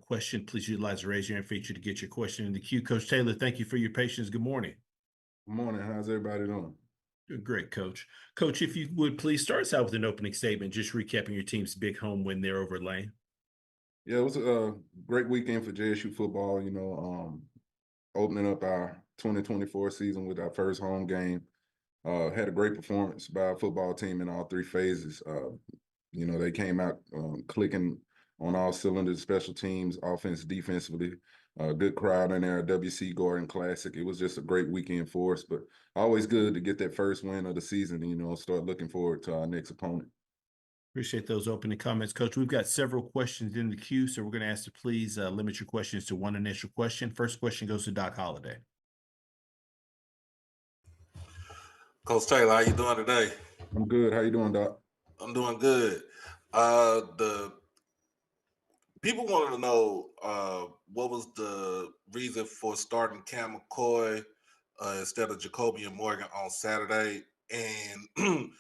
question, please utilize the raise your hand feature to get your question in the queue. Coach Taylor, thank you for your patience. Good morning. Good morning. How's everybody doing? Doing great, Coach. Coach, if you would please start us out with an opening statement, just recapping your team's big home win there over Lane. Yeah, it was a great weekend for JSU football. Opening up our 2024 season with our first home game. Had a great performance by our football team in all three phases. They came out clicking on all cylinders, special teams, offense, defensively. Good crowd in there, WC Gordon Classic. It was just a great weekend for us, but always good to get that first win of the season and, start looking forward to our next opponent. Appreciate those opening comments, Coach. We've got several questions in the queue, so we're going to ask you to please limit your questions to one initial question. First question goes to Doc Holliday. Coach Taylor, how you doing today? I'm good. How you doing, Doc? I'm doing good. The people wanted to know what was the reason for starting Cam McCoy instead of Jacoby and Morgan on Saturday, and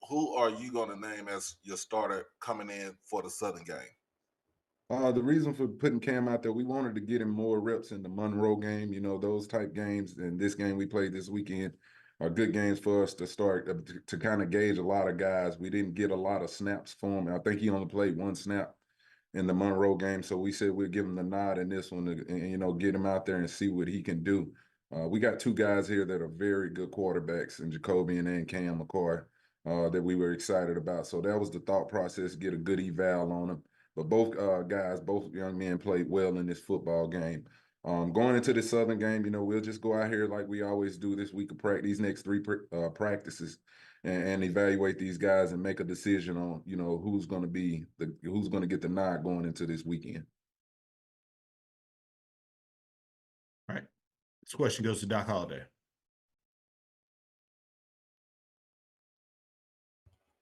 who are you going to name as your starter coming in for the Southern game? The reason for putting Cam out there, we wanted to get him more reps in the Monroe game, those type games. And this game we played this weekend are good games for us to start to kind of gauge a lot of guys. We didn't get a lot of snaps for him. I think he only played one snap in the Monroe game. So we said we'd give him the nod in this one and get him out there and see what he can do. We got two guys here that are very good quarterbacks in Jacoby and Cam McCoy that we were excited about. So that was the thought process, get a good eval on them. But both young men played well in this football game. Going into the Southern game, we'll just go out here like we always do this week of practice, these next three practices, and evaluate these guys and make a decision on, who's going to get the nod going into this weekend. All right. This question goes to Doc Holliday.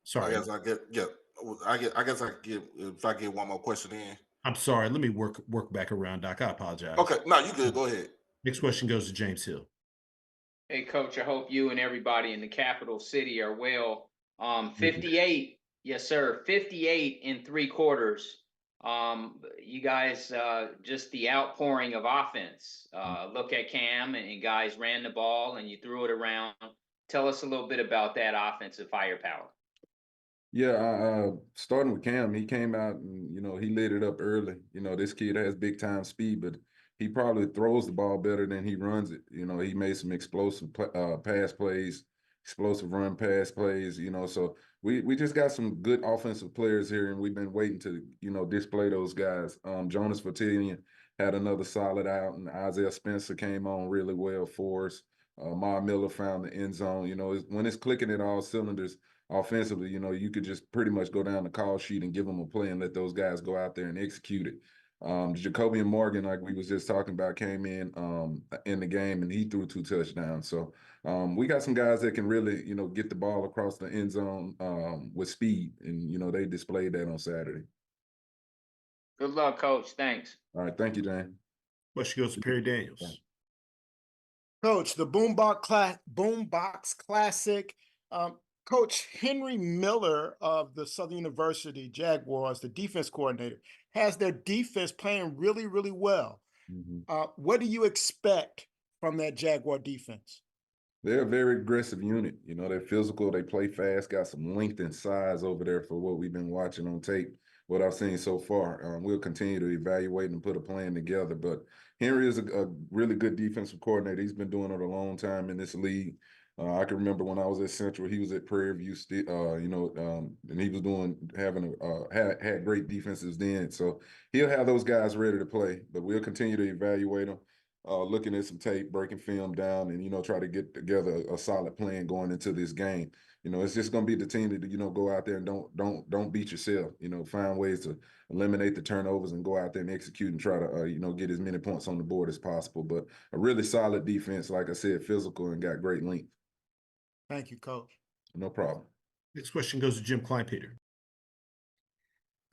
Sorry. I guess I could give, if I get one more question in. I'm sorry. Let me work back around, Doc. I apologize. Okay. No, you good. Go ahead. Next question goes to James Hill. Hey, Coach, I hope you and everybody in the capital city are well. 58, yes, sir. 58 in 3 quarters. You guys, just the outpouring of offense. Look at Cam and guys ran the ball and you threw it around. Tell us a little bit about that offensive firepower. Yeah, starting with Cam, he came out and, he lit it up early. This kid has big time speed, but he probably throws the ball better than he runs it. He made some explosive pass plays, explosive run pass plays, so we just got some good offensive players here, and we've been waiting to, display those guys. Jonas Vertillion had another solid out, and Isaiah Spencer came on really well for us. Ma Miller found the end zone. When it's clicking at all cylinders offensively, you could just pretty much go down the call sheet and give them a play and let those guys go out there and execute it. Jacoby and Morgan, like we was just talking about, came in the game and he threw 2 touchdowns. So we got some guys that can really, get the ball across the end zone with speed, and they displayed that on Saturday. Good luck, Coach. Thanks. All right, thank you, Jane. Question goes to Perry Daniels. Coach, the Boombox Classic. Coach Henry Miller of the Southern University Jaguars, the defense coordinator, has their defense playing really, really well. What do you expect from that Jaguar defense? They're a very aggressive unit. They're physical. They play fast, got some length and size over there for what we've been watching on tape, what I've seen so far. We'll continue to evaluate and put a plan together. But Henry is a really good defensive coordinator. He's been doing it a long time in this league. I can remember when I was at Central, he was at Prairie View, and he was had great defenses then. So he'll have those guys ready to play, but we'll continue to evaluate them, looking at some tape, breaking film down, and, try to get together a solid plan going into this game. It's just going to be the team that, go out there and don't beat yourself, find ways to eliminate the turnovers and go out there and execute and try to, get as many points on the board as possible. But a really solid defense, like I said, physical and got great length. Thank you, Coach. No problem. Next question goes to Jim Kleinpeter.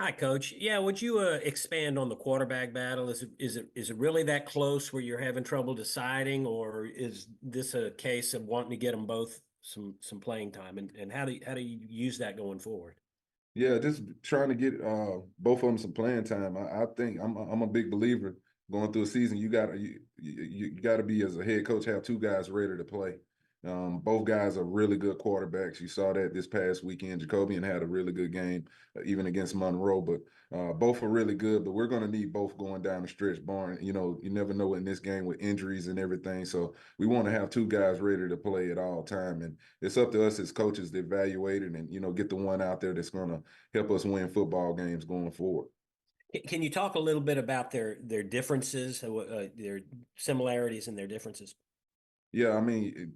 Hi, Coach. Yeah, would you expand on the quarterback battle? Is it really that close where you're having trouble deciding, or is this a case of wanting to get them both some playing time? And how do you use that going forward? Yeah, just trying to get both of them some playing time. I think I'm a big believer going through a season. You gotta be, as a head coach, have two guys ready to play. Both guys are really good quarterbacks. You saw that this past weekend. Jacobian had a really good game, even against Monroe. But both are really good. But we're going to need both going down the stretch. Barring, you know, you never know in this game with injuries and everything. So we want to have two guys ready to play at all time. And it's up to us as coaches to evaluate it and, you know, get the one out there that's going to help us win football games going forward. Can you talk a little bit about their differences, their similarities and their differences? Yeah, I mean,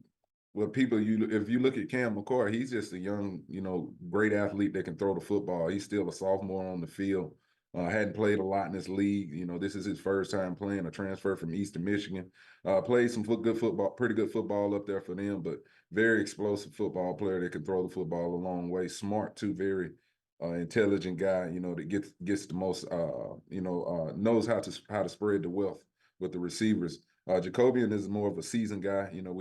well, if you look at Cam McCoy, he's just a young, you know, great athlete that can throw the football. He's still a sophomore on the field. Hadn't played a lot in this league. You know, this is his first time playing, a transfer from Eastern Michigan. Played some good football, pretty good football up there for them, but very explosive football player that can throw the football a long way. Smart too, very intelligent guy. You know, that gets the most. Knows how to spread the wealth with the receivers. Jacobian is more of a seasoned guy. You know,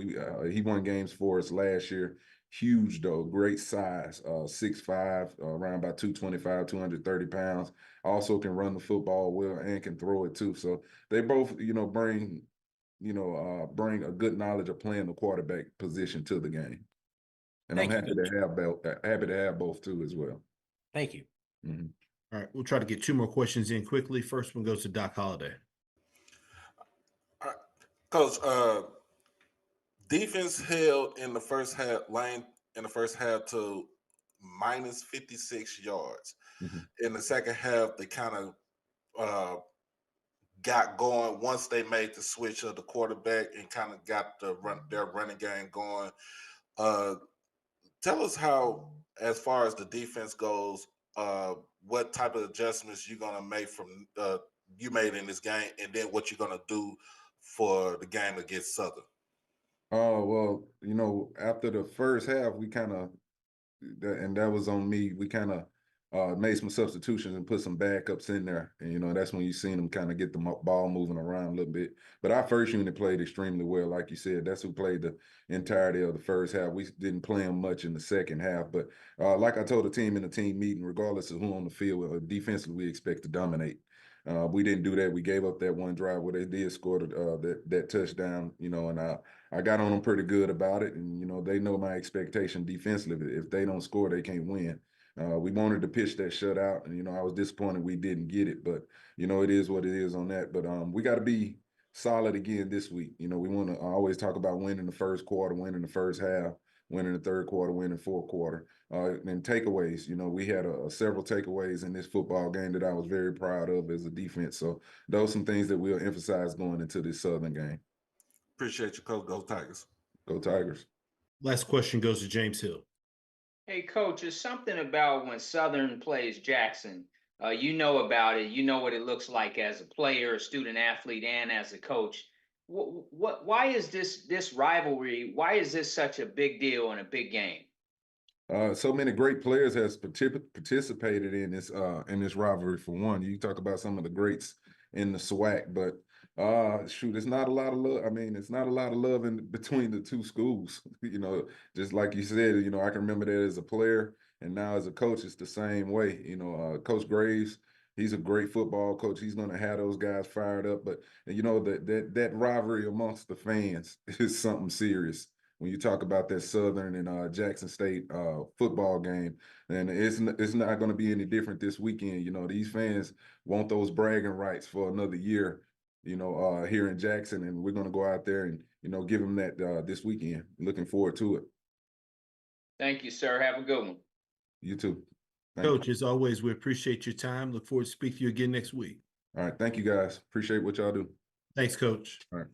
he won games for us last year. Huge though, great size, 6'5", around about 225, 230 pounds. Also can run the football well and can throw it too. So they both, you know, bring a good knowledge of playing the quarterback position to the game. And Thank I'm you, happy to have both too as well. Thank you. Mm-hmm. All right, we'll try to get two more questions in quickly. First one goes to Doc Holliday. Coach, defense held in the first half, to minus 56 yards. Mm-hmm. In the second half, they kind of got going once they made the switch of the quarterback and kind of got their running game going. Tell us how, as far as the defense goes, what type of adjustments you're gonna make from you made in this game, and then what you're gonna do for the game against Southern. Oh, well, you know, after the first half, we kind of, and that was on me, we kind of made some substitutions and put some backups in there. And, you know, that's when you seen them kind of get the ball moving around a little bit. But our first unit played extremely well. Like you said, that's who played the entirety of the first half. We didn't play them much in the second half. But like I told the team in the team meeting, regardless of who on the field, defensively, we expect to dominate. We didn't do that. We gave up that one drive where they did score that touchdown, you know, and I got on them pretty good about it. And, you know, they know my expectation defensively. If they don't score, they can't win. We wanted to pitch that shutout, and, you know, I was disappointed we didn't get it. But, you know, it is what it is on that. But we got to be solid again this week. You know, we want to always talk about winning the first quarter, winning the first half, winning the third quarter, winning fourth quarter. And takeaways, you know, we had several takeaways in this football game that I was very proud of as a defense. So those are some things that we'll emphasize going into this Southern game. Appreciate you, Coach. Go Tigers. Go Tigers. Last question goes to James Hill. Hey, Coach, it's something about when Southern plays Jackson. You know about it. You know what it looks like as a player, a student athlete, and as a coach. Why is this rivalry? Why is this such a big deal and a big game? So many great players has participated in this rivalry. For one, you talk about some of the greats in the SWAC, but shoot, it's not a lot of love. I mean, it's not a lot of love in between the two schools. You know, just like you said, you know, I can remember that as a player, and now as a coach, it's the same way. You know, Coach Graves, he's a great football coach. He's going to have those guys fired up, but you know that rivalry amongst the fans is something serious. When you talk about that Southern and Jackson State football game, and it's not going to be any different this weekend. You know, these fans want those bragging rights for another year, you know, here in Jackson, and we're going to go out there and, you know, give them that this weekend. Looking forward to it. Thank you, sir. Have a good one. You too. Coach, as always, we appreciate your time. Look forward to speaking to you again next week. All right. Thank you, guys. Appreciate what y'all do. Thanks, Coach. All right.